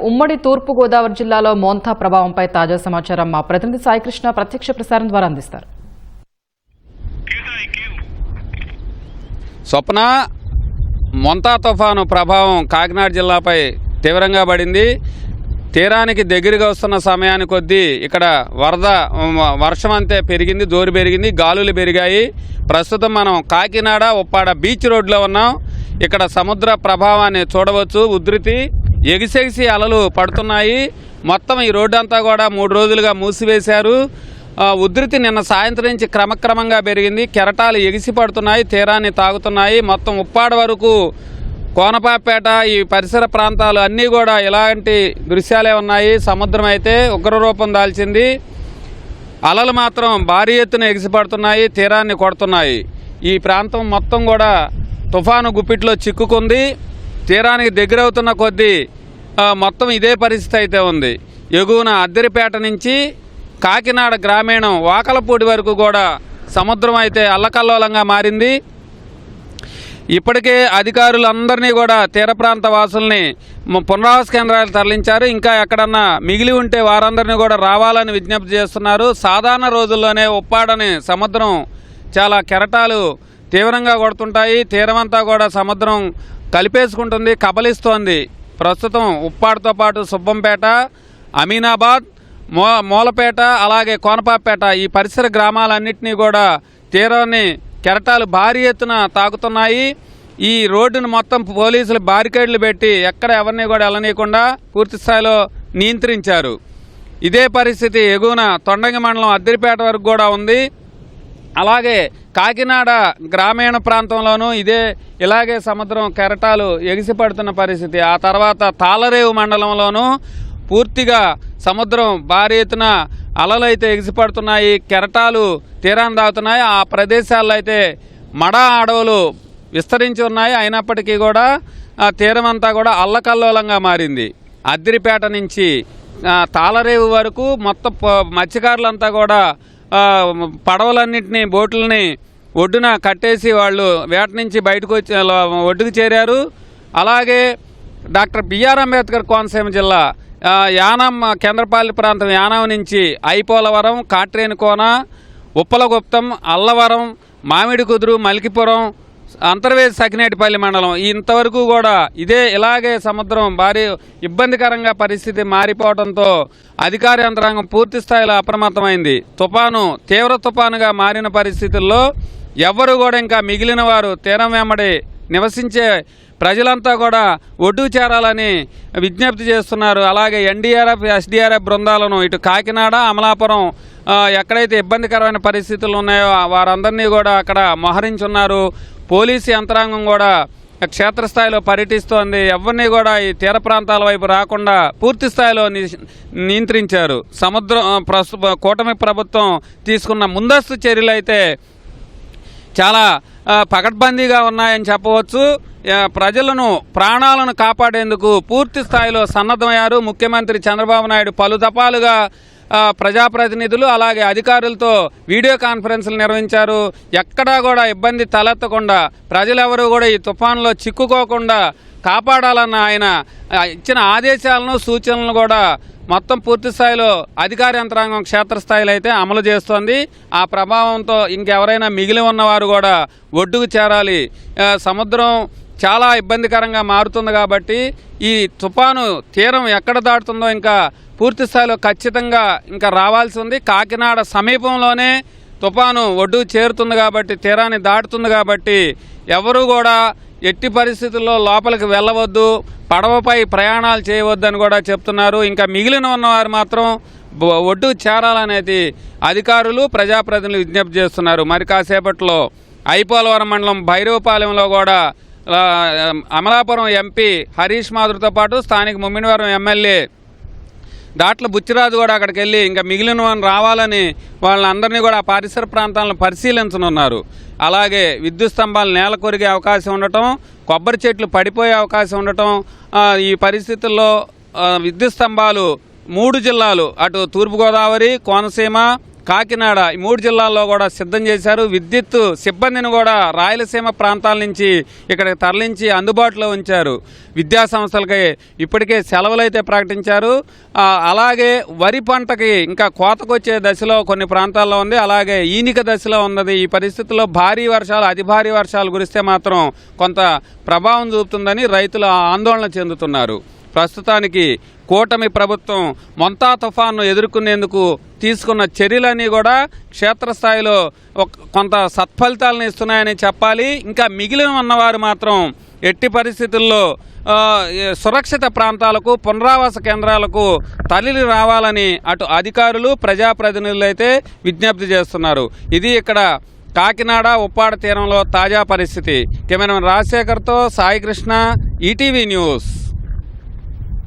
ఉమ్మడి తూర్పు గోదావరి జిల్లాలో మోంతా ప్రభావంపై తాజా సమాచారం మా ప్రతినిధి సాయికృష్ణ ప్రత్యక్ష ప్రసారం ద్వారా అందిస్తారు. స్వప్న, మోంతా తుఫాను ప్రభావం కాకినాడ జిల్లాపై తీవ్రంగా పడింది. తీరానికి దగ్గరగా వస్తున్న సమయానికి కొద్దీ ఇక్కడ వర్షం అంతే పెరిగింది, జోరు పెరిగింది, గాలులు పెరిగాయి. ప్రస్తుతం మనం కాకినాడ ఉప్పాడ బీచ్ రోడ్లో ఉన్నాం. ఇక్కడ సముద్ర ప్రభావాన్ని చూడవచ్చు. ఉధృతి ఎగిసెగిసి అలలు పడుతున్నాయి. మొత్తం ఈ రోడ్డు అంతా కూడా 3 రోజులుగా మూసివేశారు. ఉధృతి నిన్న సాయంత్రం నుంచి క్రమక్రమంగా పెరిగింది. కెరటాలు ఎగిసి పడుతున్నాయి, తీరాన్ని తాగుతున్నాయి. మొత్తం ఉప్పాడ వరకు, కోనపాపేట, ఈ పరిసర ప్రాంతాలు అన్నీ కూడా ఇలాంటి దృశ్యాలే ఉన్నాయి. సముద్రం అయితే ఉగ్రరూపం దాల్చింది. అలలు మాత్రం భారీ ఎత్తున ఎగిసిపడుతున్నాయి, తీరాన్ని కొడుతున్నాయి. ఈ ప్రాంతం మొత్తం కూడా తుఫాను గుప్పిట్లో చిక్కుకుంది. తీరానికి దగ్గరవుతున్న కొద్దీ మొత్తం ఇదే పరిస్థితి అయితే ఉంది. ఎగువన అద్దెరిపేట నుంచి కాకినాడ గ్రామీణం వాకలపూడి వరకు కూడా సముద్రం అయితే అల్లకల్లోలంగా మారింది. ఇప్పటికే అధికారులందరినీ కూడా తీర ప్రాంత వాసుల్ని పునరావాస కేంద్రాలు తరలించారు. ఇంకా ఎక్కడన్నా మిగిలి ఉంటే వారందరినీ కూడా రావాలని విజ్ఞప్తి చేస్తున్నారు. సాధారణ రోజుల్లోనే ఉప్పాడని సముద్రం చాలా కెరటాలు తీవ్రంగా కొడుతుంటాయి. తీరమంతా కూడా సముద్రం కలిపేసుకుంటుంది, కబలిస్తోంది. ప్రస్తుతం ఉప్పాడతో పాటు సుబ్బంపేట, అమీనాబాద్, మూలపేట, అలాగే కోనపాపేట ఈ పరిసర గ్రామాలన్నింటినీ కూడా తీరాన్ని కెరటాలు భారీ ఎత్తున తాకుతున్నాయి. ఈ రోడ్డును మొత్తం పోలీసులు బారికేడ్లు పెట్టి ఎక్కడ ఎవరిని కూడా వెళ్ళనీయకుండా పూర్తి స్థాయిలో నియంత్రించారు. ఇదే పరిస్థితి ఎగువన తొండంగి మండలం అద్దెరిపేట వరకు కూడా ఉంది. అలాగే కాకినాడ గ్రామీణ ప్రాంతంలోనూ ఇలాగే సముద్రం కెరటాలు ఎగిసిపడుతున్న పరిస్థితి. ఆ తర్వాత తాళరేవు మండలంలోనూ పూర్తిగా సముద్రం భారీ ఎత్తున అలలు అయితే ఎగిసిపడుతున్నాయి, కెరటాలు తీరాన్ని దాగుతున్నాయి. ఆ ప్రదేశాల్లో అయితే మడ అడవులు విస్తరించి ఉన్నాయి. అయినప్పటికీ కూడా ఆ తీరం అంతా కూడా అల్లకల్లోలంగా మారింది. అద్దిరిపేట నుంచి తాళరేవు వరకు మొత్తం మత్స్యకారులంతా కూడా పడవలన్నింటినీ, బోట్లని ఒడ్డున కట్టేసి వాళ్ళు వేట నుంచి బయటకు వచ్చి ఒడ్డుకు చేరారు. అలాగే డాక్టర్ బిఆర్ అంబేద్కర్ కోనసీమ జిల్లా యానం కేంద్రపాలి ప్రాంతం యానం నుంచి ఐపోలవరం, కాట్రేనికోన, ఉప్పలగుప్తం, అల్లవరం, మామిడి కుదురు, మల్కిపురం, అంతర్వేది సకినేటిపల్లి మండలం ఇంతవరకు కూడా ఇలాగే సముద్రం భారీ ఇబ్బందికరంగా పరిస్థితి మారిపోవడంతో అధికార యంత్రాంగం పూర్తి స్థాయిలో అప్రమత్తమైంది. తుఫాను తీవ్ర తుఫానుగా మారిన పరిస్థితుల్లో ఎవ్వరూ కూడా ఇంకా మిగిలిన వారు తీరం వెంబడి నివసించే ప్రజలంతా కూడా ఒడ్డుకు చేరాలని విజ్ఞప్తి చేస్తున్నారు. అలాగే ఎన్డీఆర్ఎఫ్, ఎస్డీఆర్ఎఫ్ బృందాలను ఇటు కాకినాడ, అమలాపురం ఎక్కడైతే ఇబ్బందికరమైన పరిస్థితులు ఉన్నాయో వారందరినీ కూడా అక్కడ మోహరించున్నారు. పోలీసు యంత్రాంగం కూడా క్షేత్రస్థాయిలో పర్యటిస్తోంది. ఎవరిని కూడా ఈ తీర ప్రాంతాల వైపు రాకుండా పూర్తి స్థాయిలో నియంత్రించారు. కూటమి ప్రభుత్వం తీసుకున్న ముందస్తు చర్యలు అయితే చాలా పకడ్బందీగా ఉన్నాయని చెప్పవచ్చు. ప్రజలను, ప్రాణాలను కాపాడేందుకు పూర్తి స్థాయిలో సన్నద్ధమయ్యారు. ముఖ్యమంత్రి చంద్రబాబు నాయుడు పలు దఫాలుగా ప్రజాప్రతినిధులు అలాగే అధికారులతో వీడియో కాన్ఫరెన్స్లు నిర్వహించారు. ఎక్కడా కూడా ఇబ్బంది తలెత్తకుండా, ప్రజలెవరూ కూడా ఈ తుఫాన్లో చిక్కుకోకుండా కాపాడాలన్న ఆయన ఇచ్చిన ఆదేశాలను, సూచనలను కూడా మొత్తం పూర్తి స్థాయిలో అధికార యంత్రాంగం క్షేత్రస్థాయిలో అయితే అమలు చేస్తోంది. ఆ ప్రభావంతో ఇంకెవరైనా మిగిలి ఉన్నవారు కూడా ఒడ్డుకు చేరాలి. సముద్రం చాలా ఇబ్బందికరంగా మారుతుంది కాబట్టి ఈ తుఫాను తీరం ఎక్కడ దాటుతుందో ఇంకా పూర్తి స్థాయిలో ఖచ్చితంగా ఇంకా రావాల్సి ఉంది. కాకినాడ సమీపంలోనే తుఫాను ఒడ్డుకు చేరుతుంది కాబట్టి, తీరాన్ని దాటుతుంది కాబట్టి ఎవరూ కూడా ఎట్టి పరిస్థితుల్లో లోపలికి వెళ్ళవద్దు, పడవపై ప్రయాణాలు చేయవద్దని కూడా చెప్తున్నారు. ఇంకా మిగిలిన ఉన్నవారు మాత్రం ఒడ్డుకు చేరాలనేది అధికారులు, ప్రజాప్రతినిధులు విజ్ఞప్తి చేస్తున్నారు. మరి కాసేపట్లో ఐపోలవరం మండలం భైరవపాలెంలో కూడా అమలాపురం ఎంపీ హరీష్ మాధురితో పాటు స్థానిక ముమ్మిడివరం ఎమ్మెల్యే దాట్ల బుచ్చిరాజు కూడా అక్కడికి వెళ్ళి ఇంకా మిగిలిన వారిని రావాలని వాళ్ళందరినీ కూడా ఆ పరిసర ప్రాంతాలను పరిశీలించనున్నారు. అలాగే విద్యుత్ స్తంభాలు నేల కొరిగే అవకాశం ఉండటం, కొబ్బరి చెట్లు పడిపోయే అవకాశం ఉండటం, ఈ పరిస్థితుల్లో విద్యుత్ స్తంభాలు 3 జిల్లాలు అటు తూర్పుగోదావరి, కోనసీమ, కాకినాడ ఈ 3 జిల్లాల్లో కూడా సిద్ధం చేశారు. విద్యుత్ సిబ్బందిని కూడా రాయలసీమ ప్రాంతాల నుంచి ఇక్కడికి తరలించి అందుబాటులో ఉంచారు. విద్యా సంస్థలకి ఇప్పటికే సెలవులైతే ప్రకటించారు. అలాగే వరి పంటకి ఇంకా కోతకొచ్చే దశలో కొన్ని ప్రాంతాల్లో ఉంది, అలాగే ఈనిక దశలో ఉన్నది. ఈ పరిస్థితుల్లో భారీ వర్షాలు, అతి భారీ వర్షాలు కురిస్తే మాత్రం కొంత ప్రభావం చూపుతుందని రైతులు ఆందోళన చెందుతున్నారు. ప్రస్తుతానికి కూటమి ప్రభుత్వం మొంతా తుఫాన్ను ఎదుర్కొనేందుకు తీసుకున్న చర్యలన్నీ కూడా క్షేత్రస్థాయిలో కొంత సత్ఫలితాలను ఇస్తున్నాయని చెప్పాలి. ఇంకా మిగిలిన ఉన్నవారు మాత్రం ఎట్టి పరిస్థితుల్లో సురక్షిత ప్రాంతాలకు, పునరావాస కేంద్రాలకు తరలి రావాలని అటు అధికారులు, ప్రజాప్రతినిధులు అయితే విజ్ఞప్తి చేస్తున్నారు. ఇది ఇక్కడ కాకినాడ ఉప్పాడ తీరంలో తాజా పరిస్థితి. కెమెరామెన్ రాజశేఖర్తో సాయి కృష్ణ, ఈటీవీ న్యూస్.